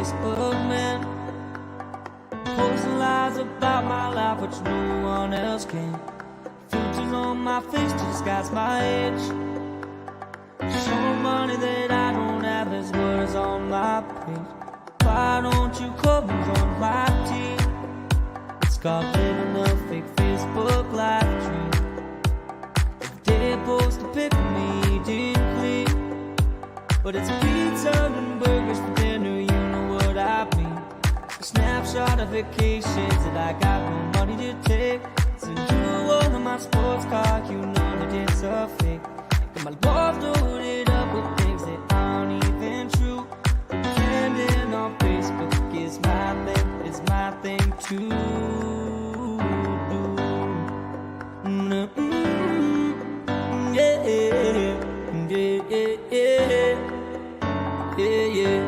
Facebook man, posting lies about my life which no one else can. Filters on my face to disguise my age. Show money that I don't have, there's words on my page. Why don't you come and join my team? It's called living a fake Facebook live dream. If they post a pic of me deeply, but it's pizza and burgers for dinner, you know what I mean. A snapshot of vacations that I got no money to take. Send you one of my sports cars, you know that it's a fake. Got my walls loaded up with things that aren't even true. Pretending on Facebook is my thing too. Yeah, yeah, yeah, yeah.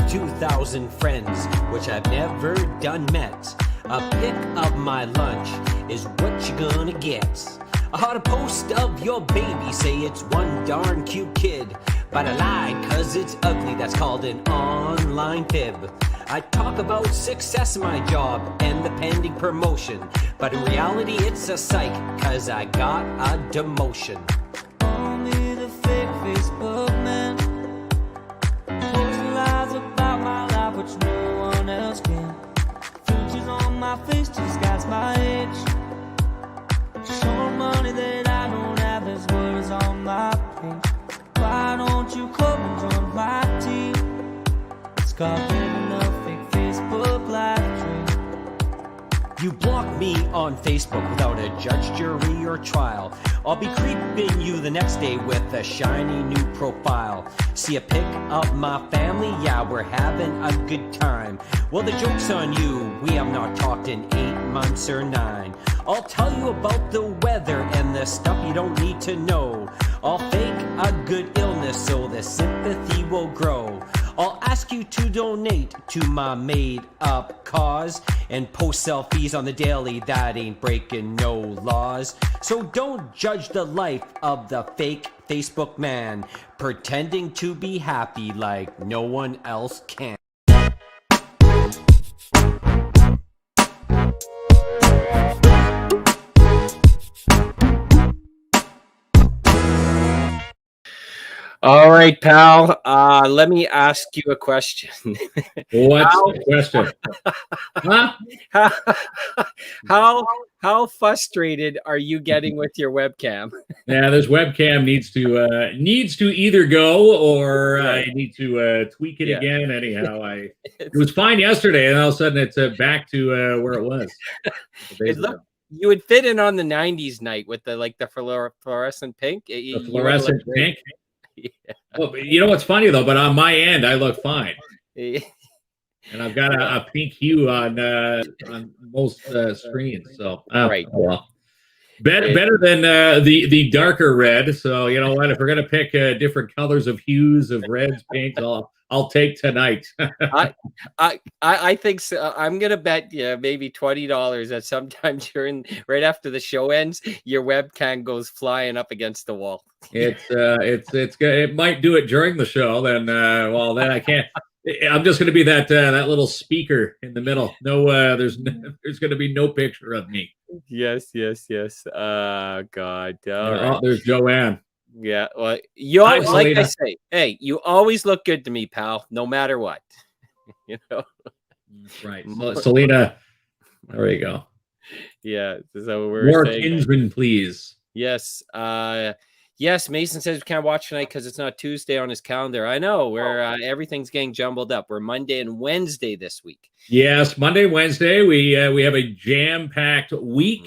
2,000 friends, which I've never done met. A pic of my lunch is what you gonna get. I had a post of your baby, say it's one darn cute kid. But I lied cause it's ugly, that's called an online fib. I talk about success in my job and the pending promotion, but in reality it's a psych, cause I got a demotion. Only the fake Facebook man, posting lies about my life which no one else can. Filters on my face to disguise my age. Show money that I don't have, there's words on my page. Why don't you come and join my team? It's called living a fake Facebook live dream. You block me on Facebook without a judge, jury, or trial. I'll be creeping you the next day with a shiny new profile. See a pic of my family? Yeah, we're having a good time. Well, the joke's on you. We have not talked in 8 months or 9. I'll tell you about the weather and the stuff you don't need to know. I'll fake a good illness so the sympathy will grow. I'll ask you to donate to my made-up cause and post selfies on the daily, that ain't breaking no laws. So don't judge the life of the fake Facebook man, pretending to be happy like no one else can. All right, pal. Let me ask you a question. What's the question? Huh? How frustrated are you getting with your webcam? Yeah, this webcam needs to either go or I need to tweak it again. Anyhow, it was fine yesterday, and all of a sudden it's back to where it was. You would fit in on the '90s night with the fluorescent pink. The fluorescent pink. Yeah. Well, you know what's funny though? But on my end, I look fine, and I've got a pink hue on most screens. So right, well, better than the darker red. So you know what? If we're gonna pick different colors of hues of reds, pinks, I'll take tonight. I think so. I'm gonna bet maybe $20 that sometime right after the show ends, your webcam goes flying up against the wall. It might do it during the show. Then then I can't. I'm just gonna be that little speaker in the middle. No, there's gonna be no picture of me. Yes. God. There's Joanne. Yeah, well, you always, like I say, hey, you always look good to me, pal, no matter what. You know, right? Selena, there you go. Yeah, so we're more saying, Kinsman, please. Yes, yes. Mason says we can't watch tonight because it's not Tuesday on his calendar. I know where everything's getting jumbled up. We're Monday and Wednesday this week. Yes, Monday, Wednesday. We have a jam-packed week,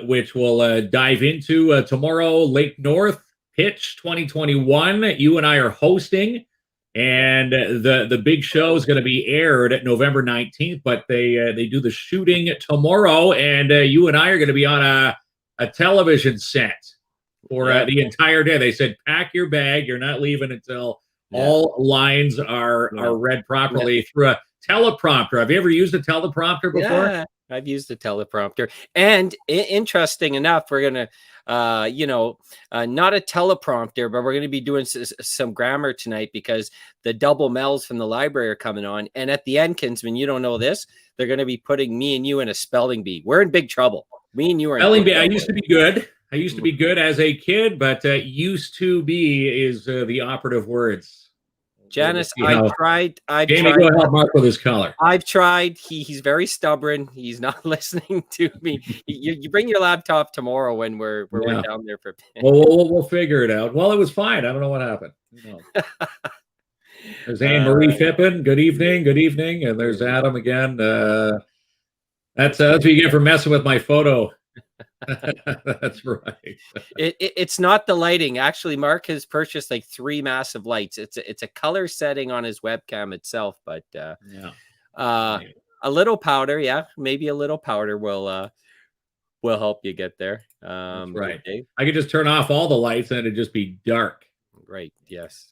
which we'll dive into tomorrow. Lake North Pitch 2021. You and I are hosting, and the big show is going to be aired at November 19th. But they do the shooting tomorrow, and you and I are going to be on a television set for the entire day. They said, pack your bag. You're not leaving until all lines are read properly through teleprompter. Have you ever used a teleprompter before? Yeah, I've used a teleprompter. And interesting enough, we're going to, not a teleprompter, but we're going to be doing some grammar tonight because the double Mel's from the library are coming on. And at the end, Kinsman, you don't know this, they're going to be putting me and you in a spelling bee. We're in big trouble. Me and you are in spelling bee. I used to be good. I used to be good as a kid, but used to be is the operative words. Janice, I've tried. Jamie, go help Mark with his color. I've tried. He's very stubborn. He's not listening to me. You bring your laptop tomorrow when we're down there for. Well, we'll figure it out. Well, it was fine. I don't know what happened. There's Anne Marie Fippen. Good evening. Good evening. And there's Adam again. That's what you get for messing with my photo. That's right. It's not the lighting. Actually, Mark has purchased like 3 massive lights. It's a color setting on his webcam itself, but a little powder, maybe a little powder will help you get there. That's right. Dave. I could just turn off all the lights and it'd just be dark. Right. Yes.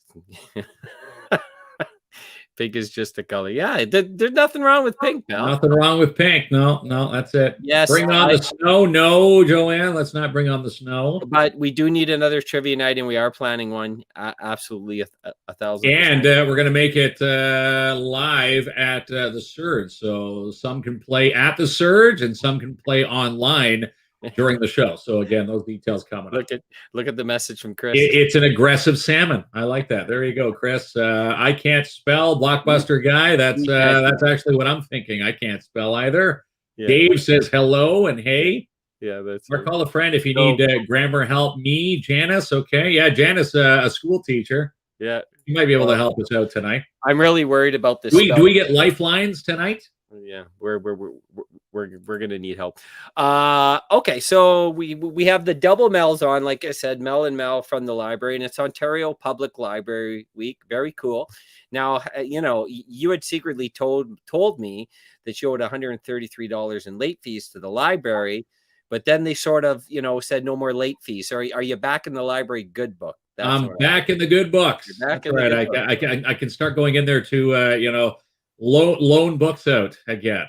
Pink is just a color. Yeah, there's nothing wrong with pink, Mel. Nothing wrong with pink. No, that's it. Yes. Bring on the snow. No, Joanne, let's not bring on the snow. But we do need another trivia night, and we are planning one. Absolutely, 1,000%. And we're going to make it live at the Surge. So some can play at the Surge, and some can play online during the show. So again, those details coming up. Look at the message from Chris. It's an aggressive salmon. I like that. There you go, Chris. I can't spell, Blockbuster guy. That's actually what I'm thinking. I can't spell either. Yeah. Dave says hello and hey. Yeah, that's. Or call a friend if you need grammar help. Me, Janice. Okay, yeah, Janice, a school teacher. Yeah, you might be able to help us out tonight. I'm really worried about this. Do we get lifelines tonight? Yeah, we're gonna need help. Okay, so we have the double Mel's on, like I said, Mel and Mel from the library, and it's Ontario Public Library Week. Very cool. Now, you had secretly told me that you owed $133 in late fees to the library, but then they sort of said no more late fees. So are you back in the library good book? I'm back in the good books. That's right. I can start going in there to loan books out again.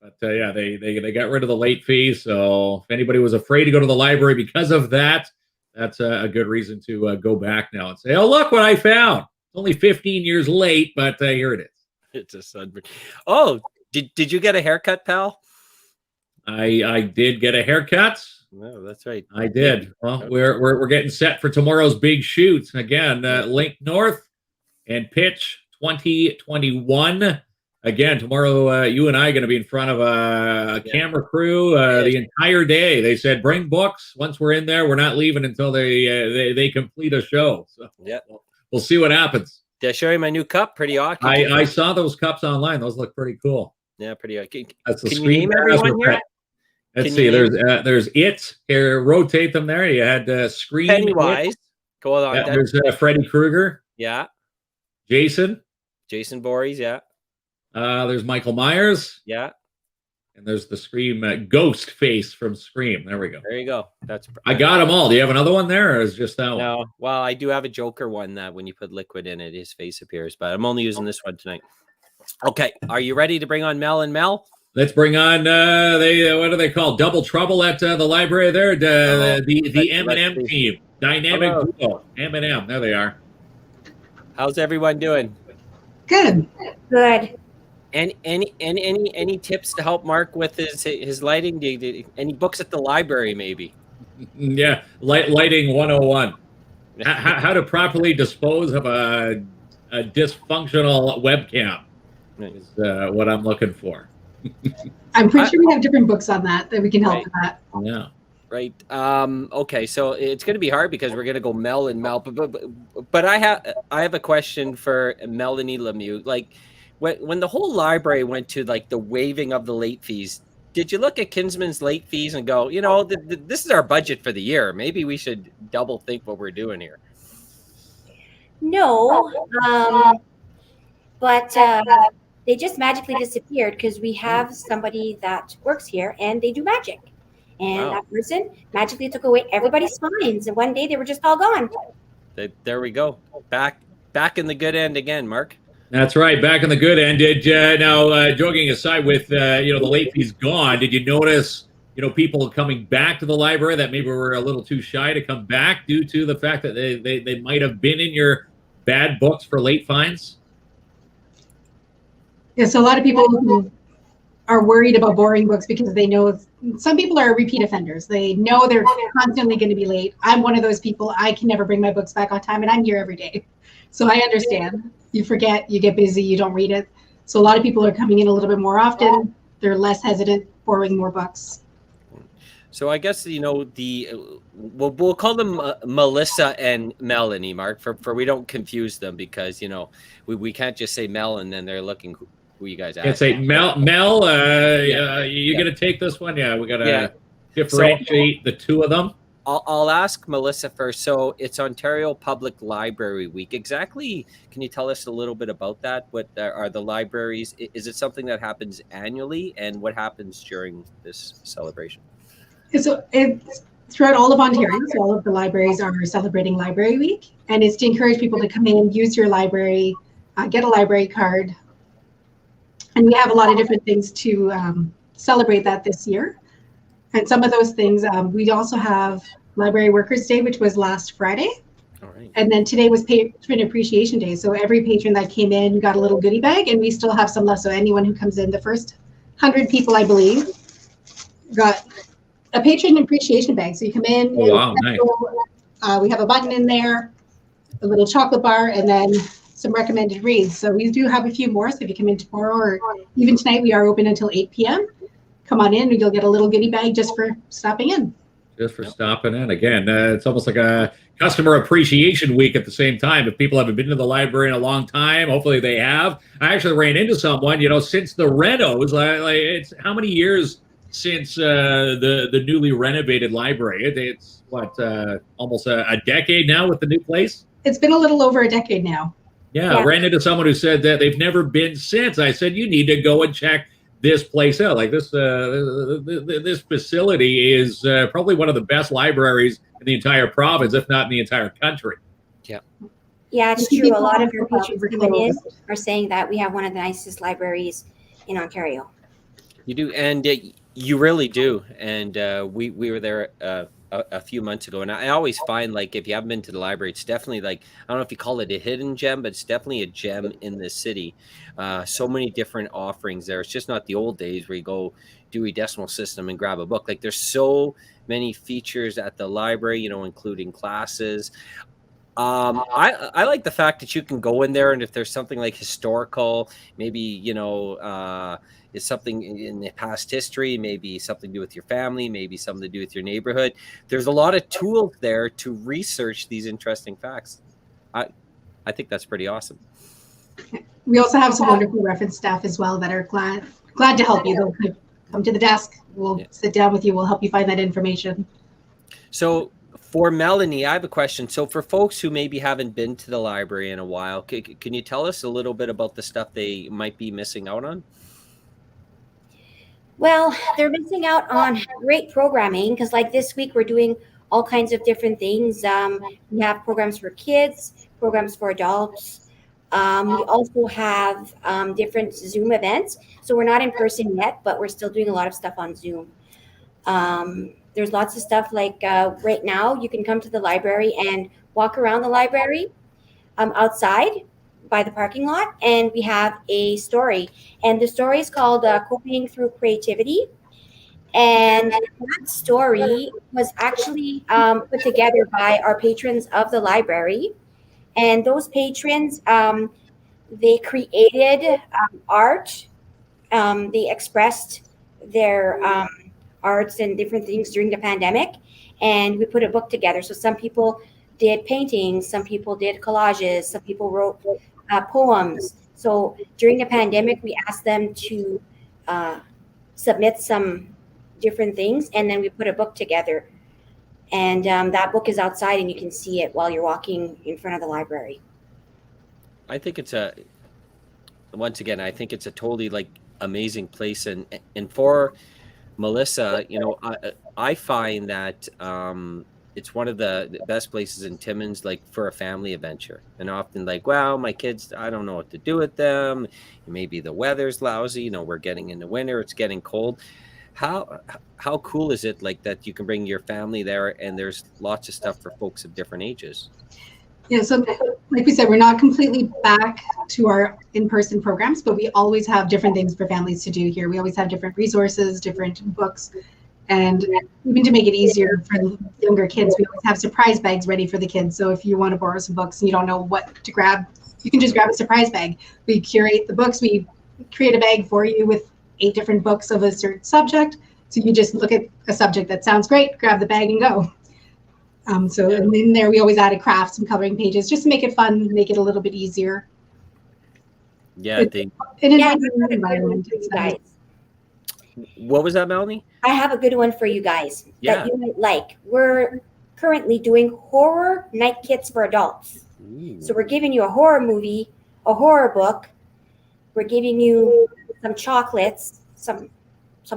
But they got rid of the late fees. So if anybody was afraid to go to the library because of that, that's a good reason to go back now and say, oh, look what I found. It's only 15 years late, but here it is. It's a sunburn. Oh, did you get a haircut, pal? I did get a haircut. No, that's right. I did. Well, we're getting set for tomorrow's big shoot. Again, Link North and Pitch 2021. Again, tomorrow, you and I are going to be in front of a camera crew the entire day. They said, bring books. Once we're in there, we're not leaving until they complete a show. So we'll see what happens. Did I show you my new cup? Pretty awesome. I saw those cups online. Those look pretty cool. Yeah, pretty awesome. That's the Can you name everyone here? Let's see. There's it. Here, rotate them there. You had Scream. Pennywise. Go on. Yeah, there's Freddy Krueger. Yeah. Jason Voorhees. Yeah. There's Michael Myers. Yeah. And there's the Scream ghost face from Scream. There we go. There you go. I got them all. Do you have another one there, or is just that one? No. Well, I do have a Joker one that when you put liquid in it, his face appears. But I'm only using this one tonight. Okay. Are you ready to bring on Mel and Mel? Let's bring on what are they called? Double Trouble at the library there. The M&M team. Dynamic duo. M&M. There they are. How's everyone doing? Good. And any tips to help Mark with his lighting? Any books at the library, maybe? Yeah, lighting 101. How to properly dispose of a dysfunctional webcam is what I'm looking for. I'm pretty sure we have different books on that we can help with that. Yeah. Right. Okay. So it's going to be hard because we're going to go Mel and Mel. But I have a question for Melanie Lemieux. Like, when the whole library went to like the waiving of the late fees, did you look at Kinsman's late fees and go, this is our budget for the year. Maybe we should double think what we're doing here. No, but they just magically disappeared because we have somebody that works here and they do magic. And that person magically took away everybody's fines. And one day they were just all gone. There we go. Back in the good end again, Mark. That's right. Back on the good end. Joking aside with, the late fees gone, did you notice, people coming back to the library that maybe were a little too shy to come back due to the fact that they might have been in your bad books for late fines? Yeah, so a lot of people who are worried about boring books because they know some people are repeat offenders. They know they're constantly going to be late. I'm one of those people. I can never bring my books back on time, and I'm here every day. So I understand. You forget, you get busy, you don't read it. So a lot of people are coming in a little bit more often. They're less hesitant borrowing more books. So I guess, we'll call them Melissa and Melanie, Mark, for we don't confuse them, because, we can't just say Mel and then they're looking who you guys ask. Can't say Mel, you're going to take this one? Yeah, we got to differentiate the two of them. I'll ask Melissa first. So it's Ontario Public Library Week. Exactly. Can you tell us a little bit about that? What are the libraries? Is it something that happens annually? And what happens during this celebration? So it's throughout all of Ontario. So all of the libraries are celebrating Library Week. And it's to encourage people to come in, use your library, get a library card. And we have a lot of different things to celebrate that this year. And some of those things, we also have Library Workers Day, which was last Friday. All right. And then today was Patron Appreciation Day. So every patron that came in got a little goodie bag, and we still have some left. So anyone who comes in, the first 100 people, I believe, got a Patron Appreciation bag. So you come in. Oh, wow, nice. We have a button in there, a little chocolate bar, and then some recommended reads. So we do have a few more. So if you come in tomorrow or even tonight, we are open until 8 p.m. Come on in, and you'll get a little goodie bag just for stopping in. Just for stopping in. Again, it's almost like a customer appreciation week at the same time. If people haven't been to the library in a long time, hopefully they have. I actually ran into someone, since the renos, it's how many years since the newly renovated library? It's what, almost a decade now with the new place? It's been a little over a decade now. Yeah, I ran into someone who said that they've never been since. I said, you need to go and check this place out. Like this facility is probably one of the best libraries in the entire province, if not in the entire country. Yeah, it's true. A lot of your patrons coming in are saying that we have one of the nicest libraries in Ontario. You do, and you really do. And we were there a few months ago, and I always find, like, if you haven't been to the library, it's definitely, like, I don't know if you call it a hidden gem, but it's definitely a gem in the city. So many different offerings there. It's just not the old days where you go Dewey Decimal System and grab a book. Like, there's so many features at the library, including classes. I like the fact that you can go in there, and if there's something like historical, maybe it's something in the past history, maybe something to do with your family, maybe something to do with your neighborhood. There's a lot of tools there to research these interesting facts. I think that's pretty awesome. We also have some wonderful reference staff as well that are glad to help you. They'll come to the desk. We'll sit down with you. We'll help you find that information. So for Melanie, I have a question. So for folks who maybe haven't been to the library in a while, can you tell us a little bit about the stuff they might be missing out on? Well, they're missing out on great programming because, like, this week we're doing all kinds of different things. We have programs for kids, programs for adults. We also have different Zoom events. So we're not in person yet, but we're still doing a lot of stuff on Zoom. There's lots of stuff like right now you can come to the library and walk around the library outside by the parking lot, and we have a story, and the story is called Coping Through Creativity. And that story was actually put together by our patrons of the library, and those patrons, they created art. They expressed their arts and different things during the pandemic, and we put a book together. So some people did paintings, some people did collages, some people wrote poems. So during the pandemic, we asked them to submit some different things, and then we put a book together. And that book is outside, and you can see it while you're walking in front of the library. I think it's once again, I think it's a totally, like, amazing place. And for Melissa, I find that it's one of the best places in Timmins, like for a family adventure. And often like, well, my kids, I don't know what to do with them. Maybe the weather's lousy. We're getting into winter. It's getting cold. How how cool is it like that you can bring your family there and there's lots of stuff for folks of different ages? Yeah, so like we said, we're not completely back to our in-person programs, but we always have different things for families to do here. We always have different resources, different books, and even to make it easier for the younger kids, we always have surprise bags ready for the kids. So if you want to borrow some books and you don't know what to grab, you can just grab a surprise bag. We curate the books. We create a bag for you with 8 different books of a certain subject. So you just look at a subject that sounds great, grab the bag and go. So and in there, we always add a craft, some coloring pages, just to make it fun, make it a little bit easier. Yeah, Environment. Guys. What was that, Melanie? I have a good one for you guys Yeah. that you might like. We're currently doing horror night kits for adults. Ooh. So we're giving you a horror movie, a horror book. We're giving you some chocolates, some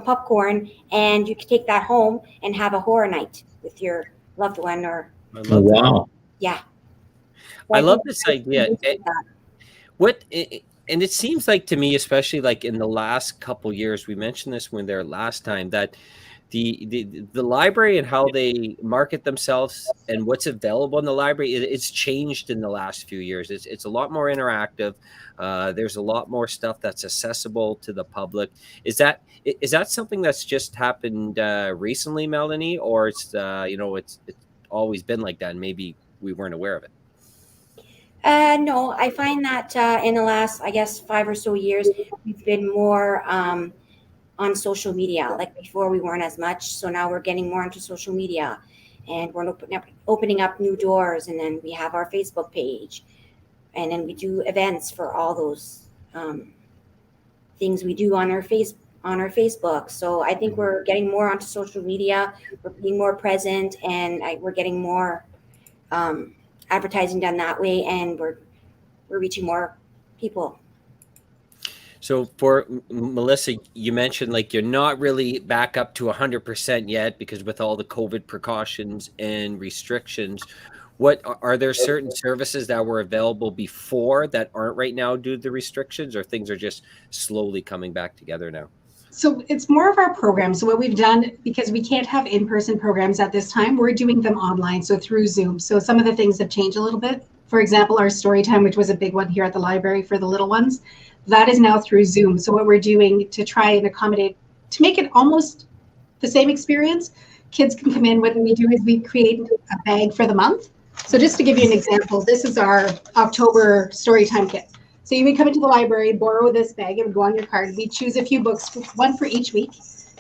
popcorn, and you can take that home and have a horror night with your loved one. Or I love that. Wow. yeah, I love this idea. And it seems like to me, especially like in the last couple years, we mentioned this when there last time, that the library and how they market themselves and what's available in the library, it's changed in the last few years. It's a lot more interactive. There's a lot more stuff that's accessible to the public. Is that something that's just happened recently, Melanie, or it's it's always been like that and maybe we weren't aware of it? no, I find that in the last, I guess, 5 or so years, we've been more on social media. Like before, we weren't as much. So now we're getting more into social media, and we're opening up new doors. And then we have our Facebook page, and then we do events for all those things we do on our Facebook. So I think we're getting more onto social media. We're being more present, and we're getting more advertising done that way, and we're reaching more people. So for Melissa, you mentioned like you're not really back up to 100% yet because with all the COVID precautions and restrictions. What are there certain services that were available before that aren't right now due to the restrictions, or things are just slowly coming back together now? So it's more of our programs. So what we've done, because we can't have in-person programs at this time, we're doing them online, so through Zoom. So some of the things have changed a little bit. For example, our story time, which was a big one here at the library for the little ones, that is now through Zoom. So what we're doing to try and accommodate, to make it almost the same experience, kids can come in. What we do is we create a bag for the month. So just to give you an example, this is our October Storytime kit. So you would come into the library, borrow this bag, it would go on your card. We choose a few books, one for each week.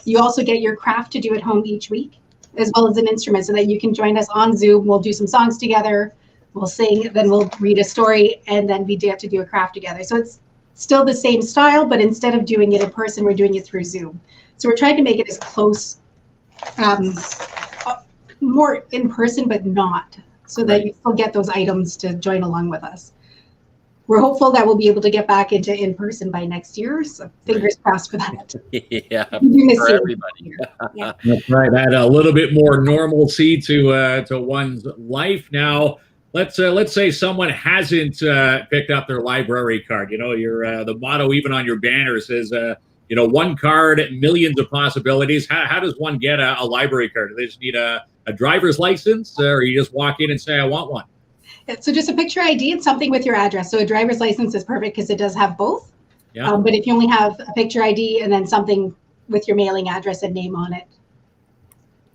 You also get your craft to do at home each week, as well as an instrument, so that you can join us on Zoom. We'll do some songs together, we'll sing, then we'll read a story, and then we have to do a craft together. So it's still the same style, but instead of doing it in person, we're doing it through Zoom. So we're trying to make it as close, more in person, but not, so that you still get those items to join along with us. We're hopeful that we'll be able to get back into in-person by next year. So fingers crossed for that. Yeah, for everybody. Yeah. That's right. Add a little bit more normalcy to one's life. Now, let's say someone hasn't picked up their library card. Your the motto even on your banner says, one card, millions of possibilities. How does one get a library card? Do they just need a driver's license, or you just walk in and say, I want one? So just a picture ID and something with your address. So a driver's license is perfect because it does have both. Yeah. But if you only have a picture ID and then something with your mailing address and name on it.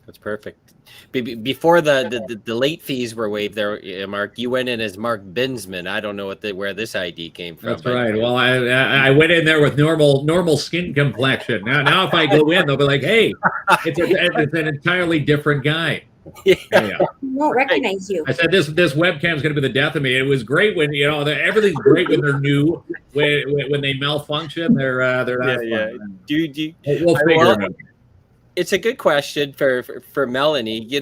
That's perfect. Before the late fees were waived there, Mark, you went in as Mark Binsman. I don't know where this ID came from. That's right. Well, I went in there with normal skin complexion. Now if I go in, they'll be like, hey, it's an entirely different guy. Yeah. We won't recognize you. I said this webcam's going to be the death of me. It was great when everything's great when they're new. When they malfunction, they're not fun. We'll figure it out. It's a good question for Melanie.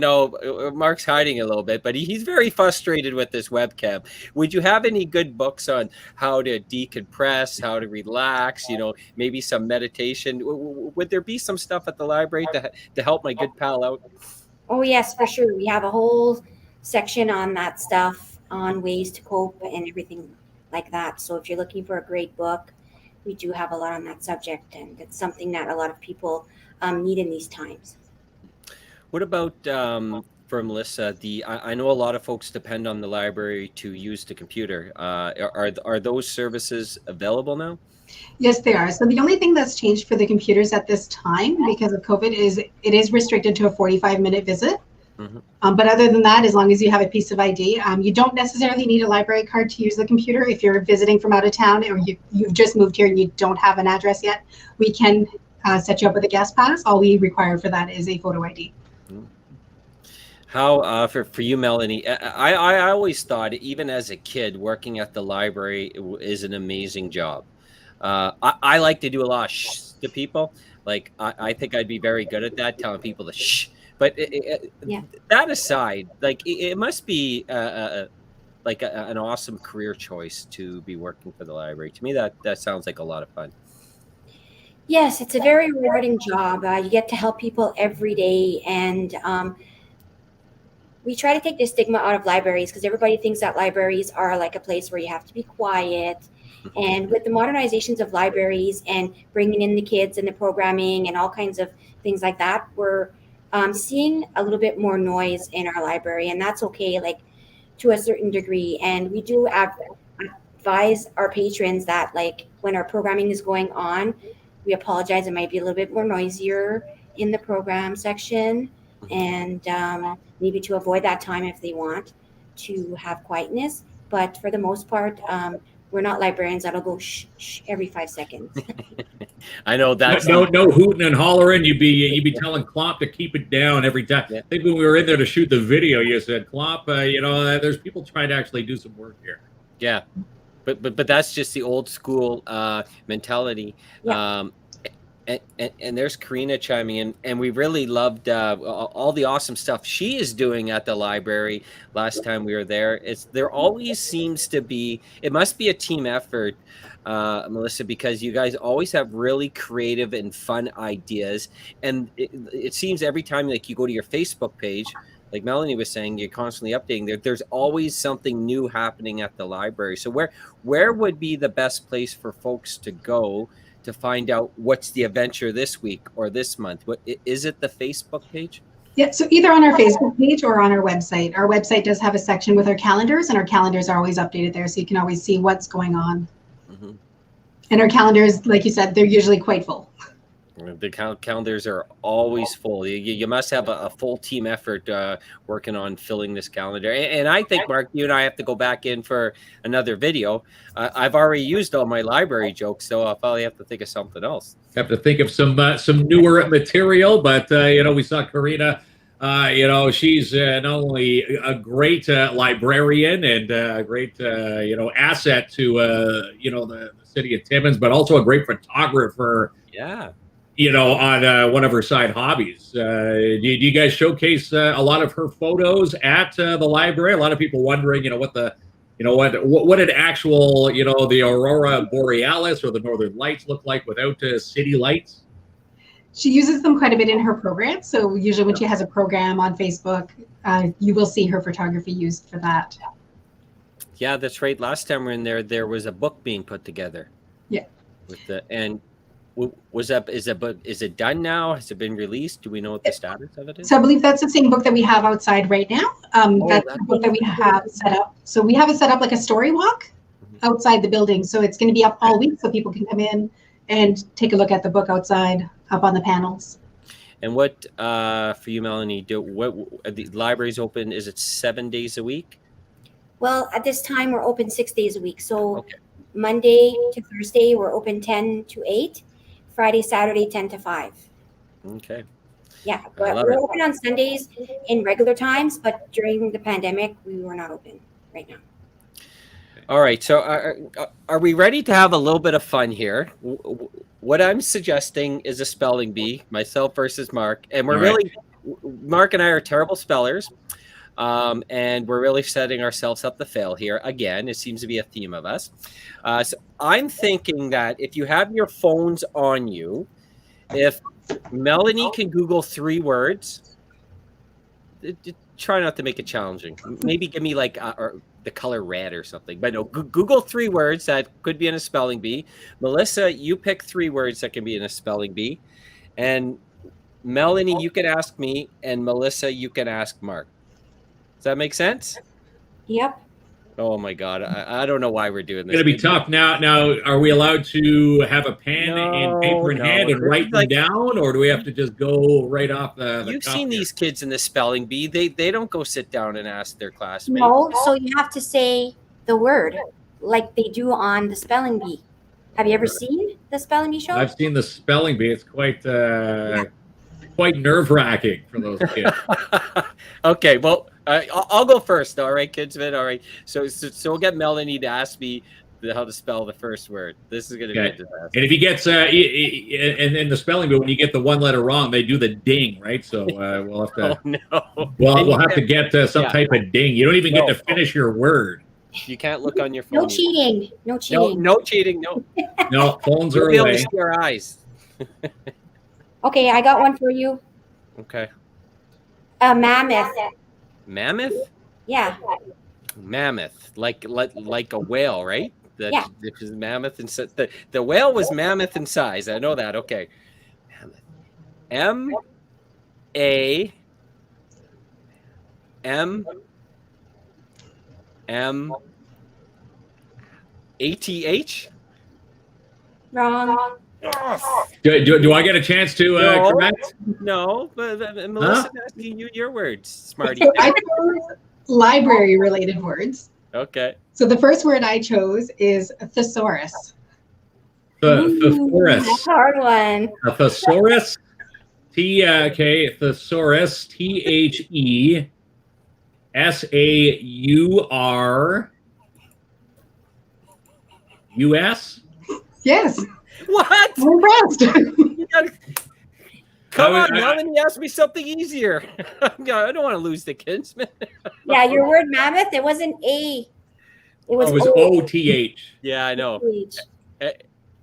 Mark's hiding a little bit, but he's very frustrated with this webcam. Would you have any good books on how to decompress, how to relax? Maybe some meditation. Would there be some stuff at the library to help my good pal out? Oh yes, for sure. We have a whole section on that stuff, on ways to cope and everything like that. So if you're looking for a great book, we do have a lot on that subject, and it's something that a lot of people need in these times. What about for Melissa? I know a lot of folks depend on the library to use the computer. Are those services available now? Yes, they are. So the only thing that's changed for the computers at this time because of COVID is it is restricted to a 45-minute visit. But other than that, as long as you have a piece of ID, you don't necessarily need a library card to use the computer. If you're visiting from out of town or you've just moved here and you don't have an address yet, we can set you up with a guest pass. All we require for that is a photo ID. How for you, Melanie? I always thought, even as a kid, working at the library is an amazing job. I like to do a lot of shh to people. Like I think I'd be very good at that, telling people to shh. But that aside, like it must be like an awesome career choice to be working for the library. To me, that sounds like a lot of fun. Yes, it's a very rewarding job. You get to help people every day, and we try to take the stigma out of libraries because everybody thinks that libraries are like a place where you have to be quiet. And with the modernizations of libraries and bringing in the kids and the programming and all kinds of things like that, we're seeing a little bit more noise in our library, and that's okay, like to a certain degree. And we do advise our patrons that, like, when our programming is going on, we apologize. It might be a little bit more noisier in the program section, and maybe to avoid that time if they want to have quietness. But for the most part, we're not librarians that'll go shh, shh every 5 seconds. I know that's no hooting and hollering. You'd be telling KLOMP to keep it down every time. Yeah. I think when we were in there to shoot the video, you said, KLOMP, there's people trying to actually do some work here. Yeah, but that's just the old school mentality. Yeah. And there's Karina chiming in, and we really loved all the awesome stuff she is doing at the library. Last time we were there, there always seems to be. It must be a team effort, Melissa, because you guys always have really creative and fun ideas, and it seems every time like you go to your Facebook page, like Melanie was saying, you're constantly updating there. There's always something new happening at the library. So where would be the best place for folks to go to find out what's the adventure this week or this month? What is it? The Facebook page? Yeah, so either on our Facebook page or on our website. Our website does have a section with our calendars, and our calendars are always updated there, so you can always see what's going on. Mm-hmm. And our calendars, like you said, they're usually quite full. The calendars are always full. You must have a full team effort working on filling this calendar. And I think, Mark, you and I have to go back in for another video. I've already used all my library jokes, so I'll probably have to think of something else. Have to think of some newer material, but we saw Karina. She's not only a great librarian and a great asset to the city of Timmins, but also a great photographer. Yeah. On one of her side hobbies. Do you guys showcase a lot of her photos at the library? A lot of people wondering, what did actual, the Aurora Borealis or the Northern Lights look like without city lights? She uses them quite a bit in her program. So usually when she has a program on Facebook, you will see her photography used for that. Yeah, that's right. Last time we were in there was a book being put together. Yeah. Is it done now? Has it been released? Do we know what the status of it is? So I believe that's the same book that we have outside right now. That's the book that we have set up. So we have it set up like a story walk outside the building. So it's going to be up all week so people can come in and take a look at the book outside, up on the panels. And what, for you, Melanie, the library's open, is it 7 days a week? Well, at this time, we're open 6 days a week. So Monday to Thursday, we're open 10 to 8. Friday, Saturday, 10 to 5. Okay. Yeah, but we're open on Sundays in regular times, but during the pandemic, we were not open right now. All right. So are we ready to have a little bit of fun here? What I'm suggesting is a spelling bee, myself versus Mark. And Mark and I are terrible spellers. And we're really setting ourselves up to fail here. Again, it seems to be a theme of us. So I'm thinking that if you have your phones on you, if Melanie can Google 3 words, try not to make it challenging. Maybe give me like or the color red or something. But no, Google 3 words that could be in a spelling bee. Melissa, you pick 3 words that can be in a spelling bee, and Melanie, you can ask me, and Melissa, you can ask Mark. Does that make sense? Yep. Oh my God, I don't know why we're doing this. It's gonna be tough. Now, are we allowed to have a pen and paper in hand and write them down, or do we have to just go right off the You've cuff seen here? these kids in the spelling bee. They don't go sit down and ask their classmates. No, so you have to say the word like they do on the spelling bee. Have you ever seen the spelling bee show? I've seen the spelling bee. It's quite nerve-wracking for those kids. Okay, well, I'll go first. All right, Kinsman. All right. So we'll get Melanie to ask me how to spell the first word. This is going to be a disaster. And if he gets and in the spelling bee, when you get the one letter wrong, they do the ding, right? So we'll have to. Oh no. We'll have to get some type of ding. You don't even get to finish your word. You can't look on your phone. No cheating. No cheating. No cheating. No. No, phones are You'll be able away. to see your eyes. Okay, I got one for you. Okay. A mammoth. Mammoth? Yeah. Mammoth, like a whale, right? Yeah. This is mammoth and the whale was mammoth in size. I know that. Okay. Mammoth. M-A-M-M-A-T-H? Wrong. Do I get a chance to correct? No, but Melissa's asking you your words, smarty. So I chose library-related words. Okay. So the first word I chose is thesaurus. Thesaurus. That's a hard one. A thesaurus. Thesaurus. THESAURUS. Yes. What? I'm impressed. Come on, Melanie, ask me something easier. I don't want to lose the Kinsman. Yeah, your word mammoth, it wasn't A. It was OTH. Yeah, I know. OTH.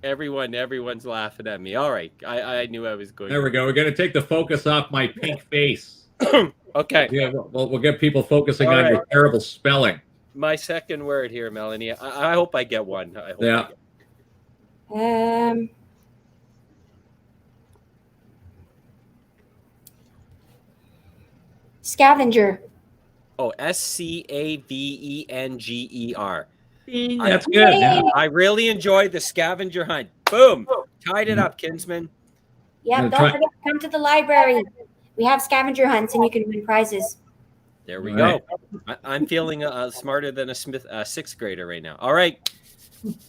Everyone's laughing at me. All right, I knew I was going. There we go. We're going to take the focus off my pink face. Okay. Yeah, we'll get people focusing on your terrible spelling. My second word here, Melanie. I hope I get one. I hope Yeah. I get Scavenger. Oh, SCAVENGER. That's good. Yeah. I really enjoyed the scavenger hunt. Boom. Tied it up, Kinsman. Yeah, I'm don't try- forget to come to the library. We have scavenger hunts and you can win prizes. There we All go. I'm feeling smarter than a sixth grader right now. All right.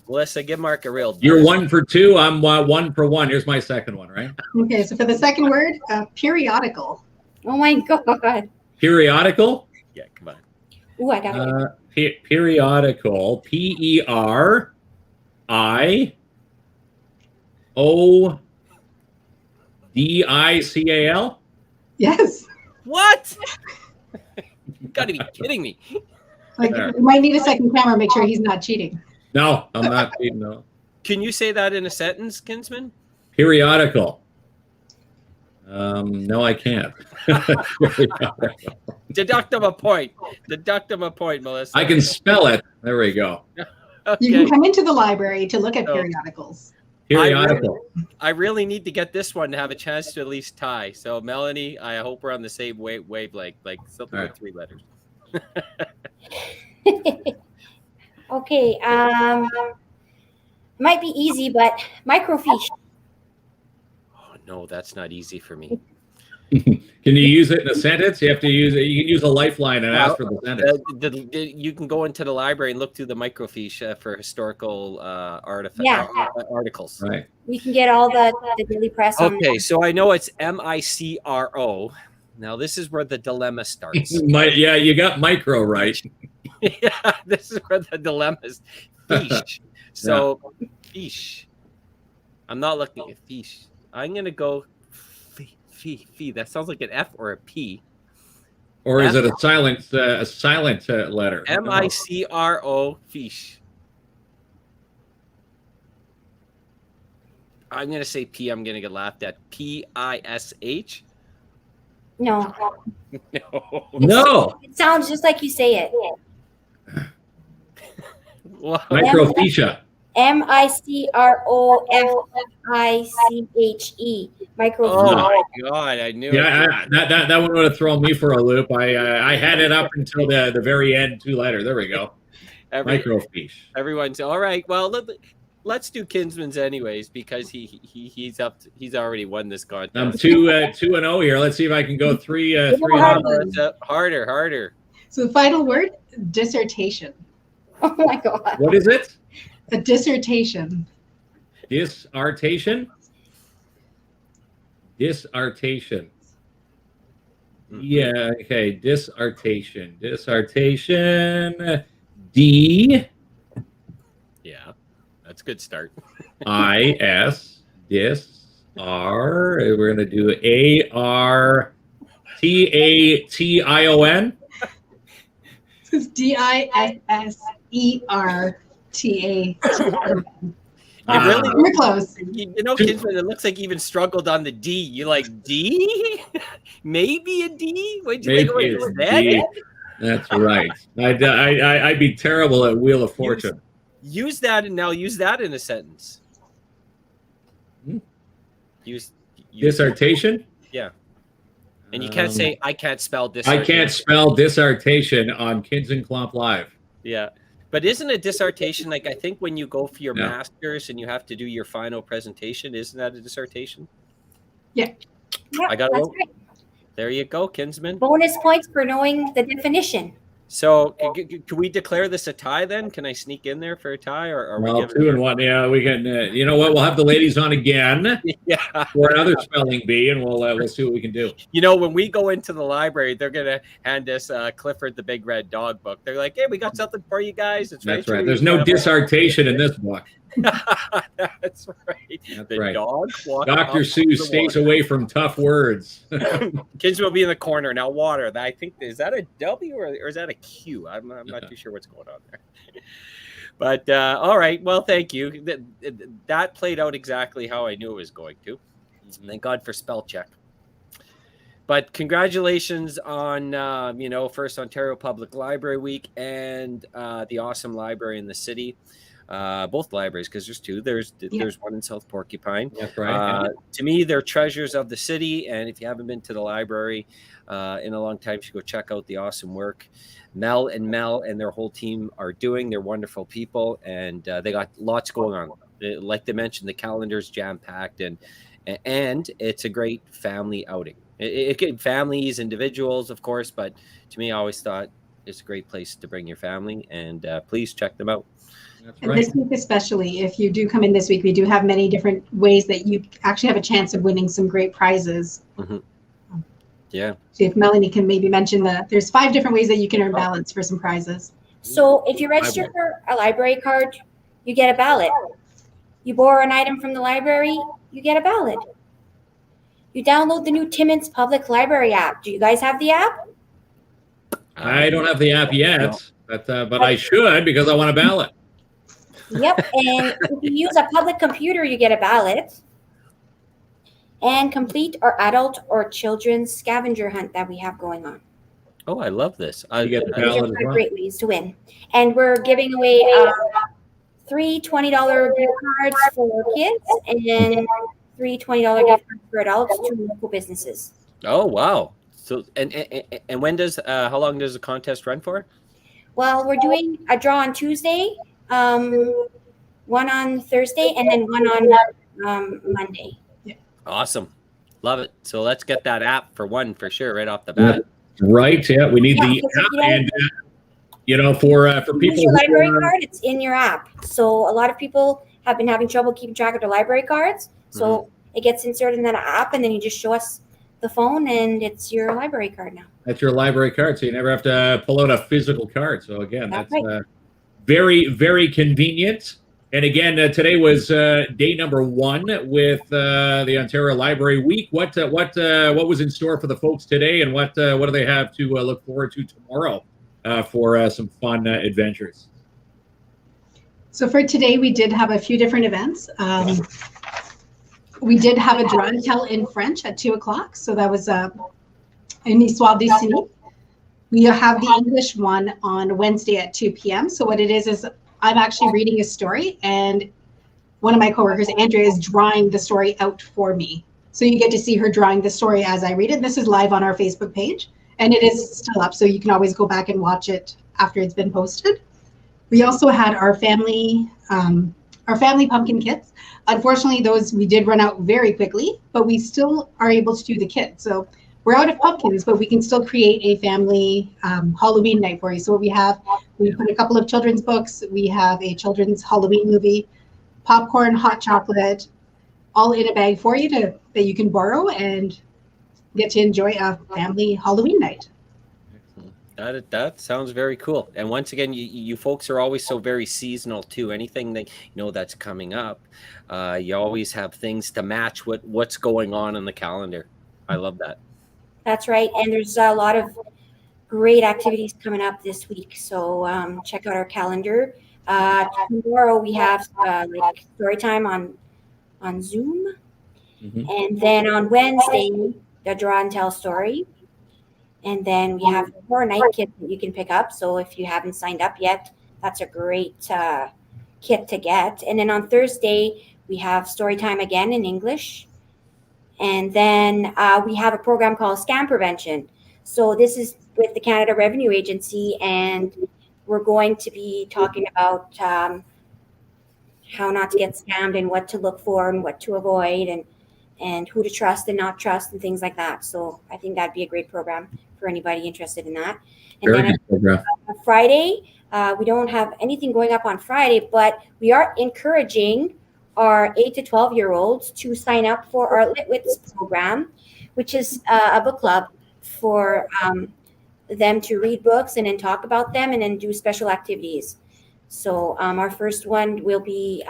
Melissa, give Mark a real. You're 1 for 2. I'm 1 for 1. Here's my second one, right? Okay, so for the second word, periodical. Oh my God. Periodical. Yeah, come on. Ooh, I got it. Periodical. PERIODICAL. Yes. What? You got to be kidding me. Like, There. we might need a second camera, make sure he's not cheating. No, I'm not. No. Can you say that in a sentence, Kinsman? Periodical. No, I can't. Deduct him a point. Deduct him a point, Melissa. I can spell it. There we go. You can Okay. come into the library to look at Oh. periodicals. Periodical. I really need to get this one to have a chance to at least tie. So, Melanie, I hope we're on the same wavelength, like something All with right. 3 letters. Okay. Might be easy, but microfiche. Oh, no, that's not easy for me. Can you use it in a sentence? You have to use it. You can use a lifeline and ask for the sentence. You can go into the library and look through the microfiche for historical Yeah. articles. Right. We can get all the daily press on Okay, so I know it's MICRO. Now, this is where the dilemma starts. Yeah, you got micro right. Yeah, this is where the dilemma is. Fiche. So, fiche. I'm not looking at fiche. I'm going to go fee. That sounds like an F or a P. Or is it a silent letter? MICRO fiche. I'm going to say P. I'm going to get laughed at. PISH. No. No. No. It sounds just like you say it. Wow. Microfiche. Microfiche. Microfiche. Oh my God! I knew it. Yeah, that one would have thrown me for a loop. I had it up until the very end, 2 letter. There we go. Microfiche. Everyone's all right. Well, let's do Kinsman's anyways because he's up. He's already won this contest. I'm 2-0 here. Let's see if I can go 3 Harder. So the final word, dissertation. Oh my God. What is it? A dissertation. Dissertation. Dissertation. Yeah. Okay. Dissertation. Dissertation. D. Yeah, that's a good start. I-S. Dis. R. We're gonna do A-R-T-A-T-I-O-N. It's DISSERTA. Really, We're close. you know, Kinsman, it looks like you even struggled on the D. You like D? Maybe a D? What'd you think it was D. That's right. I'd be terrible at Wheel of Fortune. Use that and now use that in a sentence. Use Dissertation? Yeah. And you can't say I can't spell dissertation. I can't spell dissertation on KINZ and KLOMP Live. Yeah. But isn't a dissertation like I think when you go for your Yeah. master's and you have to do your final presentation, isn't that a dissertation? Yeah. Yep, I got that's it. right. There you go, Kinsman. Bonus points for knowing the definition. So can we declare this a tie then? Can I sneak in there for a tie or are Well, we 2-1. Yeah, we can. You know what? We'll have the ladies on again Yeah. for another spelling bee, and we'll see what we can do. You know, when we go into the library, they're gonna hand us Clifford the Big Red Dog book. They're like, "Hey, we got something for you guys." It's That's right. right. There's no dissertation in this book. That's right. That's The right. dog walking Dr. off Seuss the stays water. away from tough words. Kids will be in the corner now. Water. I think is that a W or is that a Q? I'm not too sure what's going on there. But all right. Well, thank you. That played out exactly how I knew it was going to. Thank God for spell check. But congratulations on first Ontario Public Library Week and the awesome library in the city. Both libraries, because there's two. There's one in South Porcupine. That's right. To me, they're treasures of the city. And if you haven't been to the library in a long time, you should go check out the awesome work Mel and their whole team are doing. They're wonderful people, and they got lots going on. Like they mentioned, the calendar's jam-packed, and it's a great family outing. It can families, individuals, of course, but to me, I always thought it's a great place to bring your family, and please check them out. That's And right. this week especially, if you do come in this week, we do have many different ways that you actually have a chance of winning some great prizes. Mm-hmm. Yeah. So if Melanie can maybe mention there's 5 different ways that you can earn ballots for some prizes. So if you register for a library card, you get a ballot. You borrow an item from the library, you get a ballot. You download the new Timmins Public Library app. Do you guys have the app? I don't have the app yet, but I should because I want a ballot. Yep. And if you use a public computer, you get a ballot. And complete our adult or children's scavenger hunt that we have going on. Oh, I love this. You get the These ballot are as 5 well. great ways to win. And we're giving away 3 $20 gift cards for kids and 3 $20 gift cards for adults to local businesses. Oh, wow. So and when does how long does the contest run for? Well, we're doing a draw on Tuesday, one on Thursday, and then one on Monday. Awesome. Love it. So let's get that app for sure right off the bat. Right. Yeah, we need the because app, if you and for use people your who library are- card, it's in your app. So a lot of people have been having trouble keeping track of their library cards. So it gets inserted in that app, and then you just show us the phone, and it's your library card now. That's your library card, so you never have to pull out a physical card. So again, That's that's very, very convenient. And again, today was day number 1 with the Ontario Library Week. What was in store for the folks today, and what do they have to look forward to tomorrow for some fun adventures? So for today, we did have a few different events. We did have a draw and tell in French at 2:00. So that was in Histoire du Ciné. We have the English one on Wednesday at 2 p.m. So what it is I'm actually reading a story, and one of my coworkers, Andrea, is drawing the story out for me. So you get to see her drawing the story as I read it. This is live on our Facebook page, and it is still up, so you can always go back and watch it after it's been posted. We also had our family pumpkin kits. Unfortunately, those we did run out very quickly, but we still are able to do the kit. So we're out of pumpkins, but we can still create a family Halloween night for you. So what we put a couple of children's books. We have a children's Halloween movie, popcorn, hot chocolate, all in a bag for you that you can borrow and get to enjoy a family Halloween night. That sounds very cool. And once again, you folks are always so very seasonal too. Anything that that's coming up, you always have things to match what's going on in the calendar. I love that. That's right. And there's a lot of great activities coming up this week. So check out our calendar. Tomorrow we have like story time on Zoom. Mm-hmm. And then on Wednesday, the draw and tell story. And then we have 4 night kits that you can pick up. So if you haven't signed up yet, that's a great kit to get. And then on Thursday, we have story time again in English. And then we have a program called Scam Prevention. So this is with the Canada Revenue Agency, and we're going to be talking about how not to get scammed and what to look for and what to avoid and who to trust and not trust and things like that. So I think that'd be a great program for anybody interested in that. And Very then on Friday, we don't have anything going up on Friday, but we are encouraging our 8 to 12-year-olds to sign up for our Litwits program, which is a book club for them to read books and then talk about them and then do special activities. So our first one will be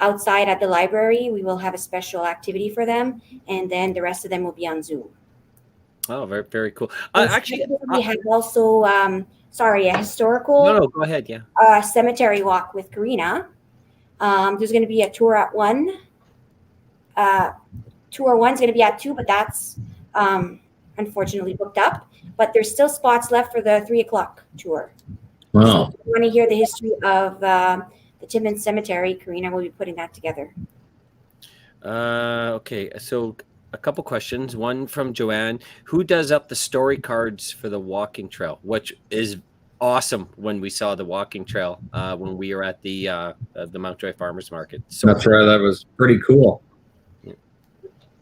outside at the library. We will have a special activity for them, and then the rest of them will be on Zoom. Oh, very, very cool. Actually, we have also, a historical. No, go ahead. Yeah. Cemetery walk with Karina. There's going to be a tour at 1. Tour 1 is going to be at 2, but that's unfortunately booked up. But there's still spots left for the 3 o'clock tour. Wow. So if you want to hear the history of the Timmins Cemetery, Karina will be putting that together. Okay, so a couple questions. One from Joanne. Who does up the story cards for the walking trail? Which is awesome when we saw the walking trail when we were at the Mountjoy Farmers Market. So that's right. That was pretty cool.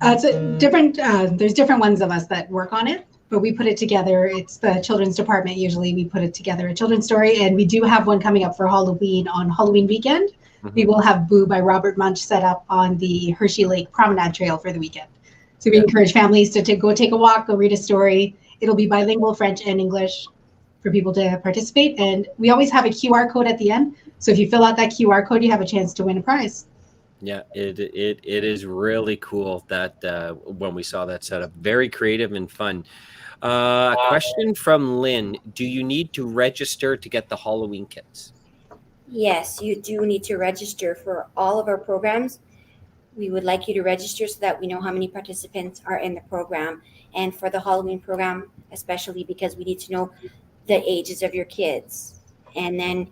It's a different. There's different ones of us that work on it, but we put it together. It's the children's department. Usually, we put it together a children's story, and we do have one coming up for Halloween on Halloween weekend. Mm-hmm. We will have Boo by Robert Munch set up on the Hershey Lake Promenade Trail for the weekend. So we encourage families to go take a walk, go read a story. It'll be bilingual, French and English, for people to participate. And we always have a QR code at the end. So if you fill out that QR code, you have a chance to win a prize. Yeah, it is really cool that when we saw that setup, very creative and fun. Question from Lynn: do you need to register to get the Halloween kits? Yes, you do need to register for all of our programs. We would like you to register so that we know how many participants are in the program, and for the Halloween program, especially because we need to know the ages of your kids. And then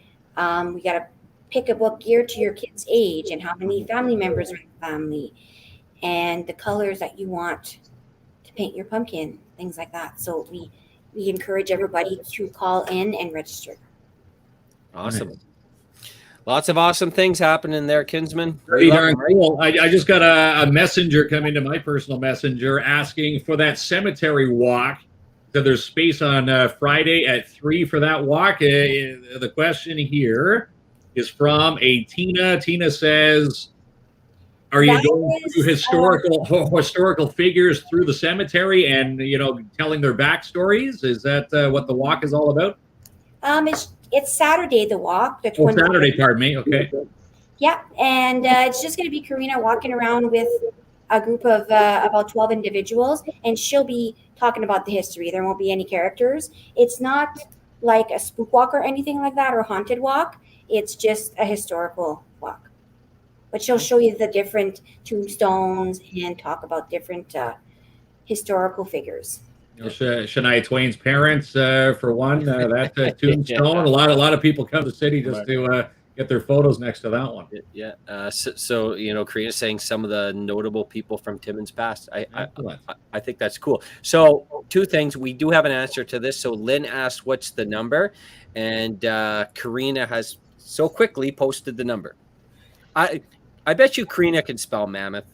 we got to pick a book geared to your kid's age and how many family members are in the family and the colors that you want to paint your pumpkin, things like that. So we encourage everybody to call in and register. Awesome. Right. Lots of awesome things happening there, Kinsman. Pretty darn cool. I just got a messenger come into my personal messenger asking for that cemetery walk. So there's space on Friday at 3 for that walk. The question here is from a Tina. Tina says, are you going through historical figures through the cemetery and, telling their backstories? Is that what the walk is all about? It's Saturday, the walk. The 20th. Saturday, pardon me. Okay. Yeah, and it's just going to be Karina walking around with a group of about 12 individuals, and she'll be talking about the history. There won't be any characters. It's not like a spook walk or anything like that or haunted walk. It's just a historical walk. But she'll show you the different tombstones and talk about different historical figures. Shania Twain's parents, for one, that tombstone. A lot of people come to the city just to get their photos next to that one. Yeah. So Karina's saying some of the notable people from Timmins past. I think that's cool. So 2 things. We do have an answer to this. So Lynn asked, "What's the number?" And Karina has so quickly posted the number. I bet you Karina can spell mammoth.